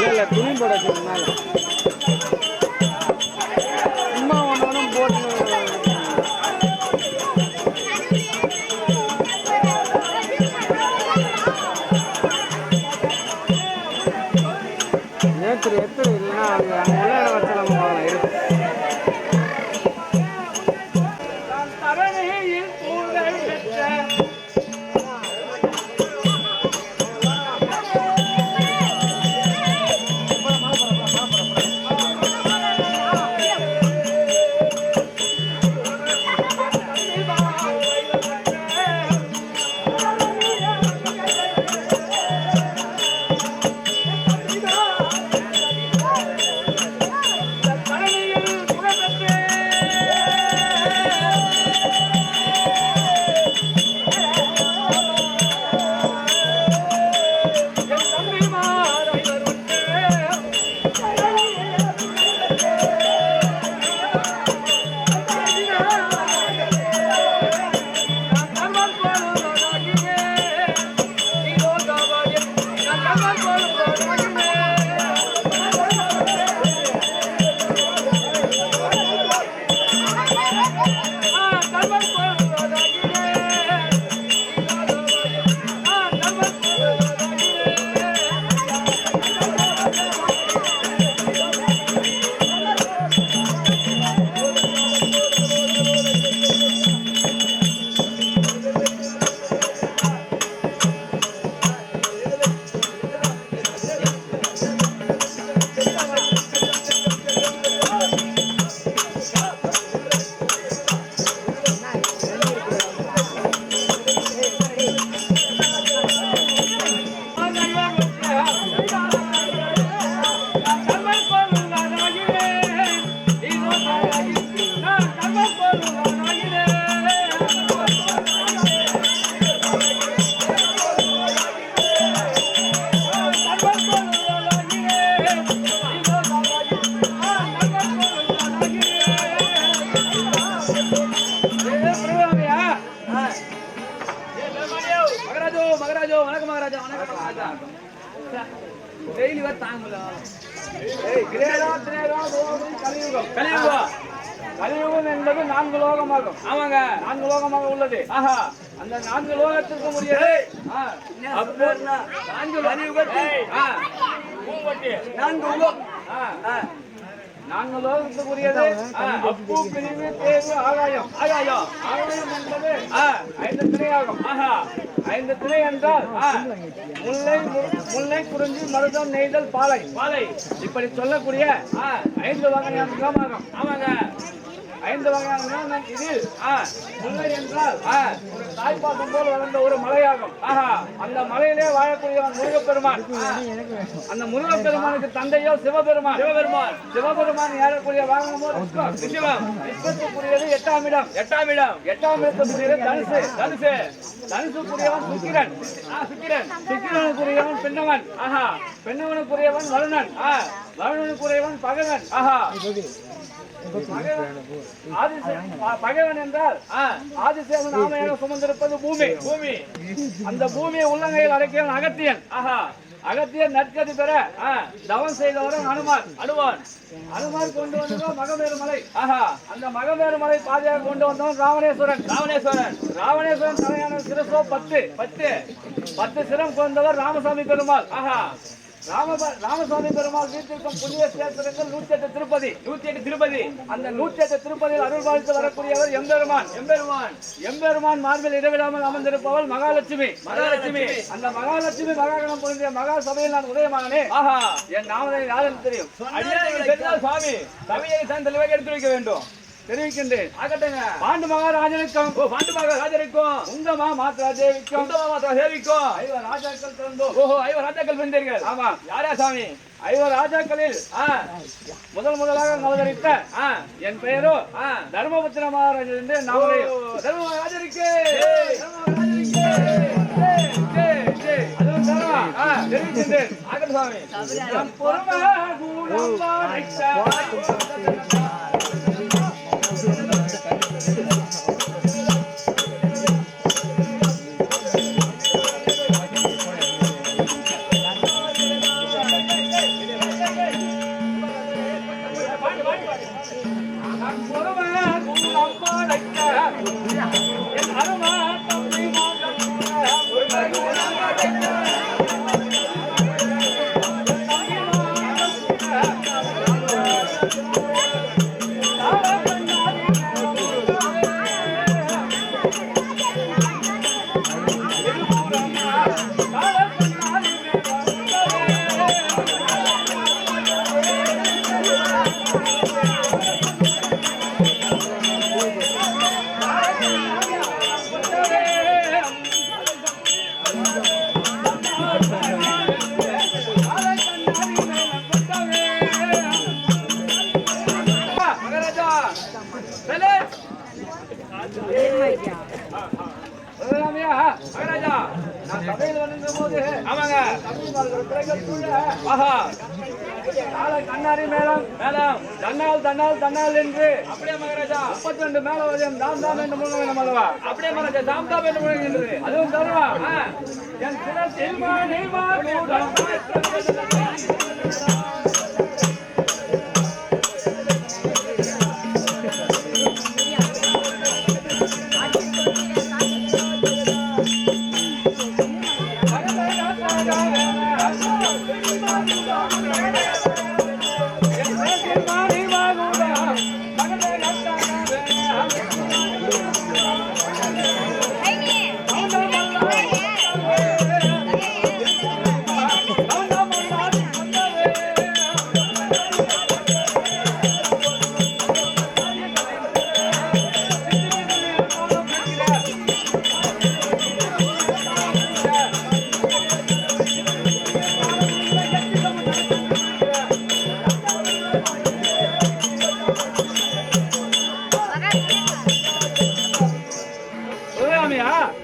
இல்ல துணி போட சொன்னால சும்மா ஒன்றும் போட்டு எத்தனை இல்லைன்னா அது அங்கே உள்ள இடம் வச்சு நம்ம போகலாம் இருக்கு. கலியுகம் என்பது 4 லோகமாகும். ஆமாங்க, 4 லோகமாக உள்ளது. ஆஹா, அந்த 4 லோகத்திற்கு முடியாது. நான்கு லோகத்துக்குரியது அப்பு, பிரிவு, தேர்வு, ஆகாயம். ஆகாயம் ஆகாயம் என்பது 5 திணையாகும். ஆஹா, 5 திணை என்றால் முல்லை, குறிஞ்சி, மருதம், நெய்தல், பாலை. பாலை இப்படி சொல்லக்கூடிய 5 வகையான நிலமாகும். ஆமாங்க, 5 வகையான நிலம். இதில் முல்லை என்றால் ஒரு தாய்ப்பாசம் போல் வளர்ந்த ஒரு மலையாகும். ஆஹா, அந்த மலையிலே வாழக்கூடியவன் முருகப்பெருமான். அந்த முருகப்பெருமானுக்கு தந்தையோ சிவபெருமான். சிவபெருமான் ஏறக்கூடிய வாகனமோ விஸ்வத்துக்குரியது 8ஆம் இடம். 8ஆம் இடத்துக்குரியது தனுசு. தனுசுக்குரியவன் சுக்கிரன். சுக்கிரனுக்குரியவன் பெண்ணவன். ஆஹா, பெண்ணவனுக்குரியவன் வருணன். வருணனுக்குரியவன் பகவன். ஆஹா, பகவன் என்றால் ஆதிசேவன் ஆமையாக சுமந்திருப்பது பூமி. அந்த பூமியை உள்ளங்கையில் அடக்கியவன் அகத்தியன். ஆஹா, அகத்தியன் நற்கதி பெற தவம் செய்தவரும் அனுமார் கொண்டு வந்தவன் மகமேரு மலை. ஆஹா, அந்த மகமேரு மலை பாதையாக கொண்டு வந்தவன் ராவணேஸ்வரன். ராவணேஸ்வரன் தலையான சிரசோ 10 சிரம் கொண்டவர் ராமசாமி பெருமாள். ஆஹா, ராமசாமி பெருமாள் வீட்டிற்கும் புண்ணிய சேத்திரங்கள் 108 திருப்பதி. அந்த 108 திருப்பதியில் அருள் வாழ்த்து வரக்கூடியவர் எம்பெருமான் மார்பில் இடவிடாமல் அமர்ந்திருப்பவள் மகாலட்சுமி. அந்த மகாலட்சுமி மகாகணம் பொருந்திய மகா சபையில் நான் உதயமானே. ஆஹா, என் நாமதை யாரும் தெரியும். சுவாமி சபையை தான் தெளிவாக எடுத்து வைக்க வேண்டும். தெரிவிக்கின்றேன். பாண்டு மகாராஜனுக்கும் உங்கமா மாத்ரா தேவிக்கும் 5 ராஜாக்கள் பிறந்தோம். 5 ராஜாக்கள் பிறந்தீர்கள். ஆமா, யாரா சாமி? 5 ராஜாக்களில் முதலாக அவதரித்த என் பெயரோ தர்மபுத்திர மகாராஜர் என்று நாமளே. தர்ம மகாராஜருக்கு தெரிவிக்கின்றேன். சாமி கண்ணாடி மேளம் மேளம் தன்னால் தன்னால் தன்னால் என்று அப்படியே மகாராஜா 32 மேளம் தாம் தாம் என்று முழங்க அல்லவா அப்படியே மகாராஜா தாம் தாம் என்று முழங்குகின்றது அதுவும் தருவா என் சிரத்தில் மணிமா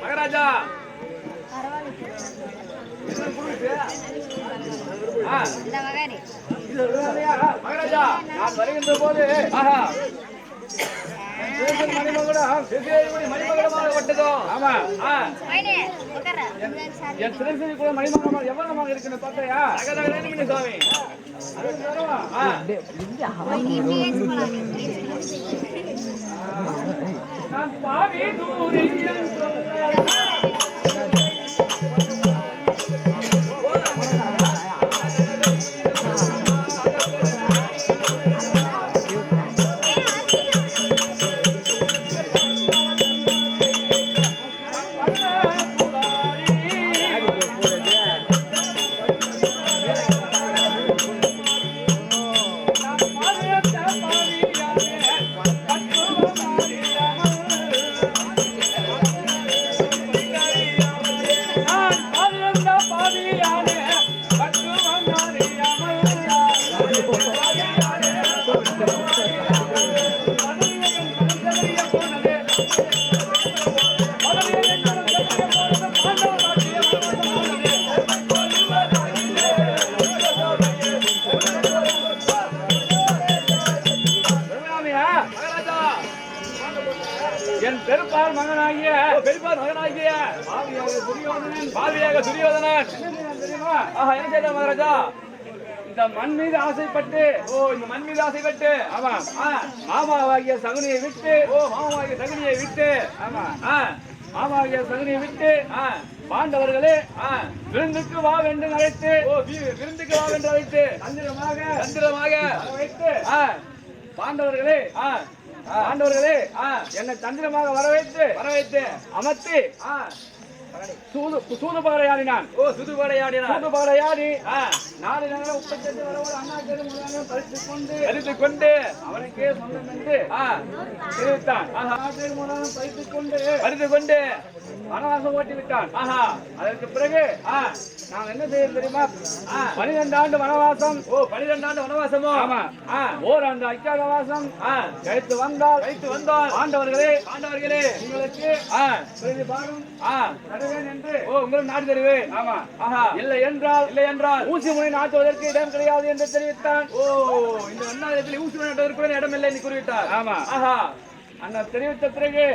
மகாராஜா மகாராஜா நான் வருகின்ற போது மணிமகுடமாக விட்டதோ ஆமா என் சிறசி கூட மணிமகுடமாக எவ்வளவு இருக்கிற பார்த்தையா சுவாமி நான் பாவி தூரி என் பெருப்பார் மகனாகிய பாவியாக துரியோதனன் தெரியுமா? என்ன செய்த மகாராஜா? இந்த மண் மீது ஆசைப்பட்டு இந்த மண் மீது ஆசைப்பட்டு ஆமா மாமாவாகிய சகுனியை விட்டு மாமாவாகிய சகுனியை விட்டு ஆமா மாமாவாகிய சகுனியை விட்டு பாண்டவர்களே விருந்துக்கு வா என்று அழைத்து விருந்துக்கு வா என்று அழைத்து தந்திரமாக வைத்து பாண்டவர்களே என்னை தந்திரமாக வரவைத்து அமர்த்தி சூதுபாடையாடினான். சூதுபாடையாடி 4 நகரம் 38 வரவோடு அண்ணா தேர்தல் பறித்துக் கொண்டு அவனுக்கே சொந்தம் என்று தெரிவித்தான். பறித்துக் கொண்டு வனவாசம் ஓட்டி விட்டான். அதற்கு பிறகு நான் என்ன செய்ய தெரியுமா? 12 ஆண்டு வனவாசம். 12 ஆண்டு வனவாசமோ? ஆமா. ஓராண்டு அஜ்ஞாதவாசம் கழித்து வந்தால் பாண்டவர்களே உங்களுக்கு என்று உங்களுக்கு நாடு தருவேன். ஆமா. இல்லை என்றால் ஊசி முனை நாட்டுவதற்கு இடம் கிடையாது என்று தெரிவித்தான். இந்த அண்ணாதிரத்தில் ஊசி முனை நாட்டுவதற்கு இடம் இல்லை என்று கூறிவிட்டார். ஆமா. அண்ணா தெரிவித்த பிறகு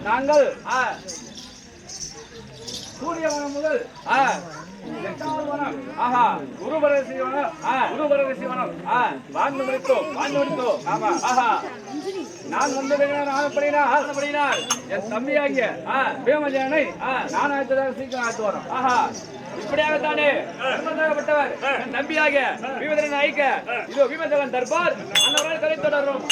நாங்கள் சூரியவனம் முதல் குருபரசி வனம் வாழ்ந்து முடித்தோம். ஆமா. நான் வந்தபடினால் என் தம்பியாகிய பீமஜனை நான் ஆய்த்ததாக சீக்கிரம் ஆய்த்து வரோம். இப்படியாகத்தானே பட்டவர் என் தம்பியாக பீமதனை ஐக்க இதோ பீமதேவன் தர்பார் அந்த கலை தொடரும்.